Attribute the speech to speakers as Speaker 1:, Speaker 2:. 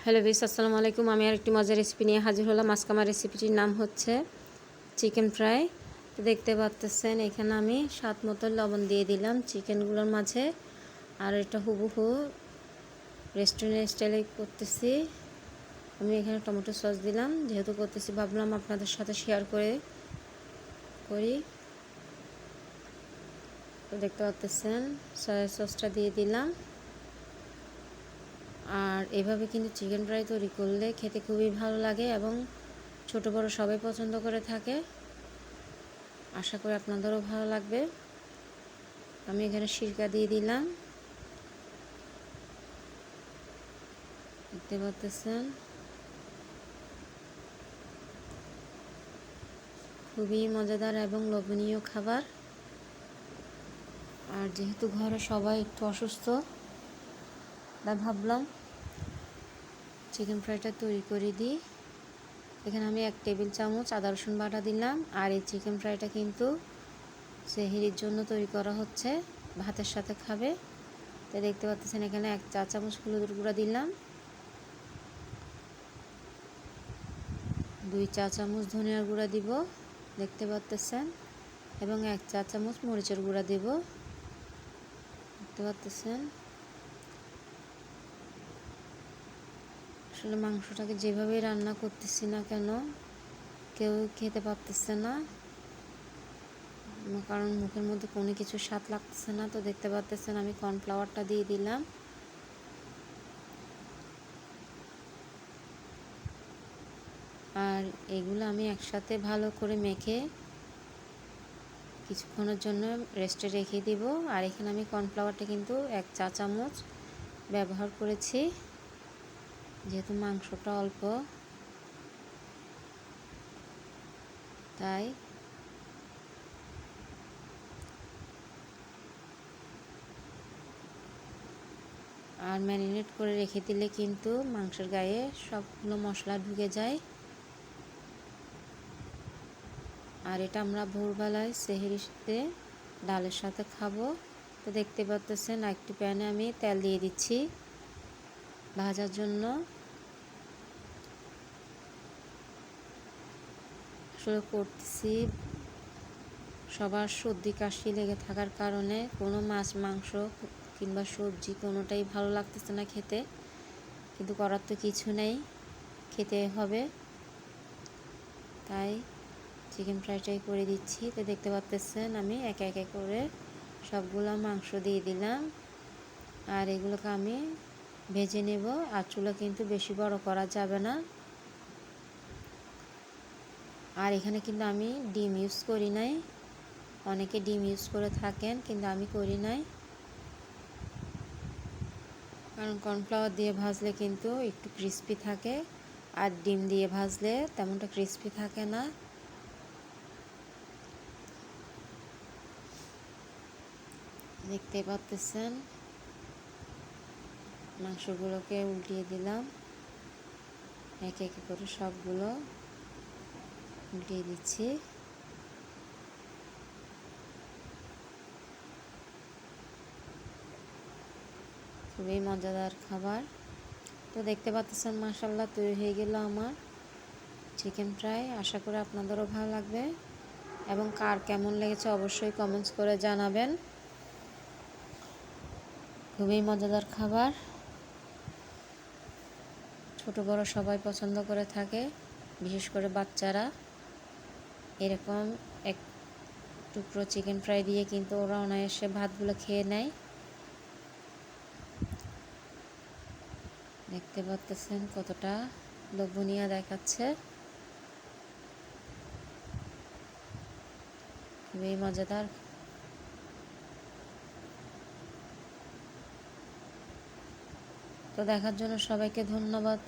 Speaker 1: Hello viewers, আসসালামু আলাইকুম। আমি আরেকটি মজার রেসিপি নিয়ে হাজির হলাম। আজকে আমার রেসিপিটির নাম হচ্ছে চিকেন ফ্রাই। তো দেখতে পাচ্ছেন এখানে আমি স্বাদ মতো লবণ দিয়ে দিলাম চিকেনগুলোর মাঝে। আর এটা হুবহু রেস্টুরেন্ট স্টাইলে করতেছি। আমি এখানে টমেটো সস দিলাম, যেহেতু করতেছি ভাবলাম আপনাদের সাথে শেয়ার করি। তো দেখতে পাচ্ছেন সয়া সসটা দিয়ে দিলাম। আর এভাবে কিন্তু চিকেন ফ্রাই তৈরি করলে খেতে খুবই ভালো লাগে এবং ছোট বড় সবাই পছন্দ করে থাকে। আশা করি আপনাদেরও ভালো লাগবে। আমি এখানে সিরকা দিয়ে দিলাম, দেখতে পাচ্ছেন। খুবই মজাদার এবং লোভনীয় খাবার। আর যেহেতু ঘরে সবাই একটু অসুস্থ, তাই ভাবলাম চিকেন ফ্রাইটা তৈরি করে দিই। এখানে আমি 1 টেবিল চামচ আদা রসুন বাটা দিলাম। আর এই চিকেন ফ্রাইটা কিন্তু সেহরির জন্য তৈরি করা হচ্ছে, ভাতের সাথে খাবে। তাই দেখতে পাচ্ছেন এখানে 1 চা চামচ হলুদের গুঁড়া দিলাম, 2 চা চামচ ধনিয়ার গুঁড়া দিব, দেখতে পাচ্ছেন, এবং 1 চা চামচ মরিচের গুঁড়া দিব, দেখতে পাচ্ছেন। আসলে মাংসটাকে যেভাবেই রান্না করতেছি না কেন কেউ খেতে পারতেছে না, কারণ মুখের মধ্যে কোনো কিছু স্বাদ লাগতেছে না। তো দেখতে পাচ্ছেন আমি কর্নফ্লাওয়ারটা দিয়ে দিলাম। আর এগুলো আমি একসাথে ভালো করে মেখে কিছুক্ষণের জন্য রেস্টে রেখে দিব। আর এখানে আমি কর্নফ্লাওয়ারটা কিন্তু 1 চা চামচ ব্যবহার করেছি, যেহেতু মাংসটা অল্প, তাই। আর ম্যারিনেট করে রেখে দিলে কিন্তু মাংসের গায়ে সবগুলো মশলা ঢুকে যায়। আর এটা আমরা ভোরবেলায় সেহরিতে ডালের সাথে খাবো। তো দেখতে পাচ্ছেন একটি প্যানে আমি তেল দিয়ে দিচ্ছি ভাজার জন্য। আসলে করতেছি সবার সর্দি কাশি লেগে থাকার কারণে কোনো মাছ মাংস কিংবা সবজি কোনোটাই ভালো লাগতেছে না খেতে, কিন্তু করার তো কিছু নেই, খেতে হবে, তাই চিকেন ফ্রাইটাই করে দিচ্ছি। তো দেখতে পাচ্ছেন আমি একে একে করে সবগুলো মাংস দিয়ে দিলাম। আর এগুলোকে আমি ভেজে নেব। আর চুলা কিন্তু বেশি বড় করা যাবে না। আর এখানে কিন্তু আমি ডিম ইউজ করি নাই, অনেকে ডিম ইউজ করে থাকেন, কিন্তু আমি করি নাই, কারণ কর্নফ্লাওয়ার দিয়ে ভাজলে কিন্তু একটু ক্রিস্পি থাকে, আর ডিম দিয়ে ভাজলে তেমনটা ক্রিস্পি থাকে না। দেখতে পাচ্ছেন মাংসগুলোকে উল্টিয়ে দিলাম, একে একে করে সবগুলো উল্টিয়ে দিচ্ছি। খুবই মজাদার খাবার। তো দেখতে পাচ্ছেন মাশাআল্লাহ তৈরি হয়ে গেল আমার চিকেন ফ্রাই। আশা করি আপনাদেরও ভালো লাগবে এবং কার কেমন লেগেছে অবশ্যই কমেন্টস করে জানাবেন। খুবই মজাদার খাবার, ছোট বড় সবাই পছন্দ করে থাকে, বিশেষ করে বাচ্চারা। এরকম এক টুকরো চিকেন ফ্রাই দিয়ে কিন্তু ওরা অনায়াসে ভাতগুলো খেয়ে নেয়। দেখতে পাচ্ছেন কতটা লোভনীয় দেখাচ্ছে, খুবই মজাদার। তো দেখার জন্য সবাইকে ধন্যবাদ।